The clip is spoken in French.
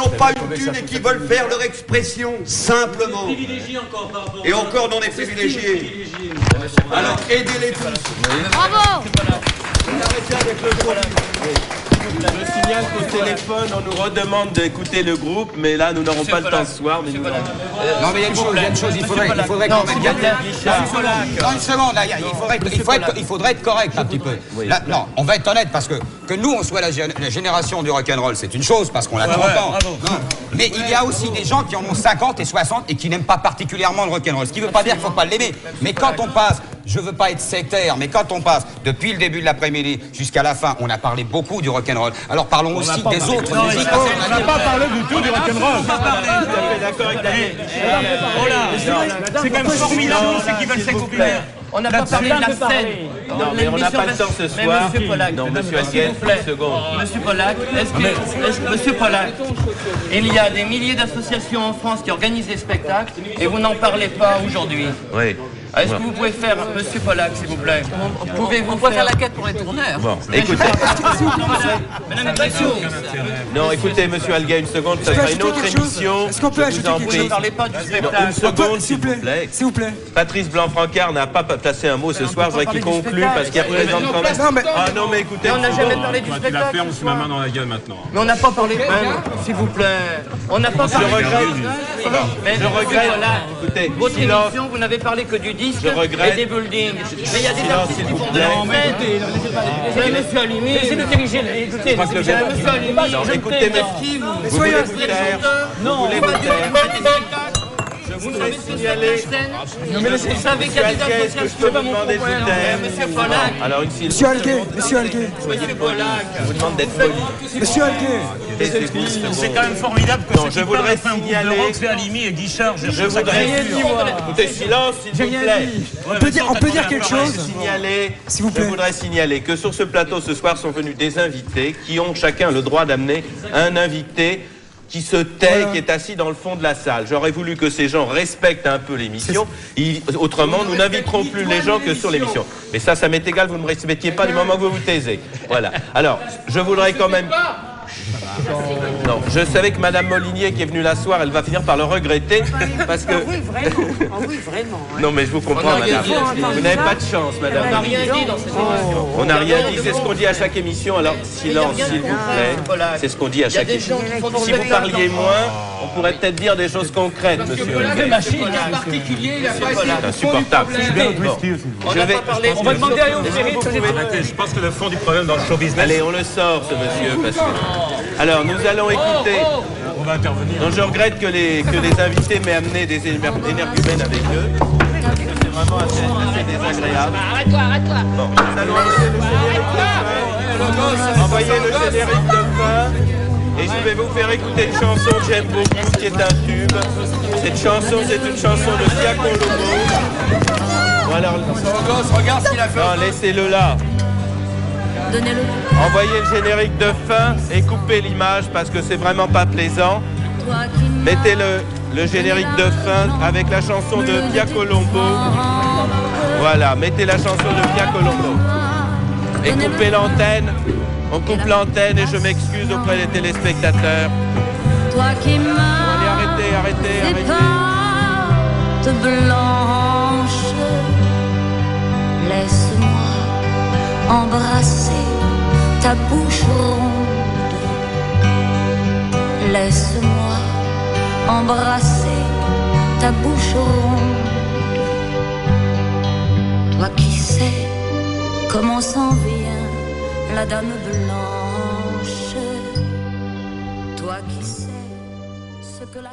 n'ont pas une thune et qui veulent faire leur expression simplement. Et encore non des privilégiés. Alors aidez-les tous. Bravo. Arrêtez avec le groupe. Je signale qu'au téléphone, on nous redemande d'écouter le groupe, mais là, nous n'aurons pas le temps ce soir. Mais nous... Non, mais il y a une chose, il faudrait quand même... Non, une seconde, là, il faudrait être correct un petit peu. Là, non, on va être honnête, parce que nous, on soit la génération du rock'n'roll, c'est une chose, parce qu'on a 30 ans. Mais il y a aussi des gens qui en ont 50 et 60 et qui n'aiment pas particulièrement le rock'n'roll. Ce qui ne veut pas dire qu'il ne faut pas l'aimer. Mais quand on passe, je ne veux pas être sectaire, mais quand on passe depuis le début de l'après-midi jusqu'à la fin, on a parlé beaucoup du rock'n'roll. Alors parlons aussi des autres musiques. On n'a pas parlé du tout du rock'n'roll. D'accord avec Daniel. C'est quand même formidable, ceux qui veulent s'exprimer. On n'a pas parlé de la scène. Non, mais on n'a pas le temps ce soir. Mais Monsieur Pollack, non, Monsieur Alguet, une seconde. Monsieur Pollack, Monsieur Pollack, il y a des milliers d'associations en France qui organisent des spectacles et vous n'en parlez pas aujourd'hui. Oui. Est-ce que vous pouvez faire, Monsieur Pollack, s'il vous plaît, pouvez-vous faire la quête pour les tourneurs? Bon, écoutez. Non, écoutez, Monsieur Alguet, une seconde, ça sera une autre émission. Est-ce qu'on peut ajouter quelque chose? Ne parlez pas du spectacle. Une seconde, s'il vous plaît. S'il vous plaît. Patrice Blanc-Francard n'a pas placé un mot ce soir, je voudrais qu'il conclue parce qu'il représente quand même... Ah non, mais écoutez... On n'a jamais parlé du spectacle. Tu l'as fait, on se met ma main dans la gueule maintenant. Mais on n'a pas parlé... S'il vous plaît. On n'a pas parlé... Je regrette. Écoutez, votre silence. émission, vous n'avez parlé que du disque Je regrette. et des buildings. Mais il y a des Silence, artistes s'il qui vous font de plaît. la fête. Monsieur Alimi... Essayez de diriger, écoutez, Monsieur Alimi... Non, écoutez, vous voulez vous taire. Vous voulez vous taire. Je voudrais signaler... Vous savez qu'il y a des Qu'est-ce que je peux vous demander de vous taire? Monsieur Pollack. Alors une Monsieur Alguet, Monsieur Alguet. Soyez poli. Je vous demande d'être poli. Monsieur Alguet. C'est quand même formidable que Non, je voudrais signaler... c'est Alimi et Guichard. Je voudrais... Écoutez, silence, s'il vous plaît. On peut dire quelque chose? S'il vous plaît. Je voudrais signaler que sur ce plateau ce soir sont venus des invités qui ont chacun le droit d'amener un invité qui se tait, qui est assis dans le fond de la salle. J'aurais voulu que ces gens respectent un peu l'émission. Autrement, nous n'inviterons plus les gens que sur l'émission. Mais ça m'est égal, vous ne me respectiez pas du moment que vous vous taisez. Voilà. Alors, je voudrais quand même... Non, je savais que Madame Molinier qui est venue la soir, elle va finir par le regretter parce que... Oui, vraiment. Oui, vraiment. Non, mais je vous comprends, Madame. Vous n'avez pas de chance, Madame. On n'a rien dit dans cette émission. On n'a rien dit, c'est ce qu'on dit à chaque émission. Alors, silence, s'il vous plaît. C'est ce qu'on dit à chaque émission. Si vous parliez moins, on pourrait peut-être dire des choses concrètes, monsieur. C'est insupportable. On va demander à Léo Ferry. Je pense que le fond du problème dans le show business... Allez, on le sort, ce monsieur, parce que... Alors, nous allons écouter... On va intervenir. Donc, je regrette que les invités m'aient amené des énergumènes avec eux. C'est vraiment assez désagréable. Arrête-toi. Bon, nous allons lancer le générique de fin. Envoyez le générique de fin. Et je vais vous faire écouter une chanson que j'aime beaucoup, qui est un tube. Cette chanson, c'est une chanson de Pia Colombo. Bon, alors... Regarde ce qu'il a fait. Non, laissez-le là. Donnez-le. Envoyez le générique de fin et coupez l'image parce que c'est vraiment pas plaisant. Mettez le générique de fin avec la chanson de Pia Colombo. Voilà, mettez la chanson de Pia Colombo. Et coupez l'antenne. On coupe l'antenne et je m'excuse auprès des téléspectateurs. Toi qui Bon, allez, arrêtez. porte blanche, laisse-moi embrasser ta bouche ronde, laisse-moi embrasser ta bouche ronde. Toi qui sais comment s'en vient la dame blanche, toi qui sais ce que la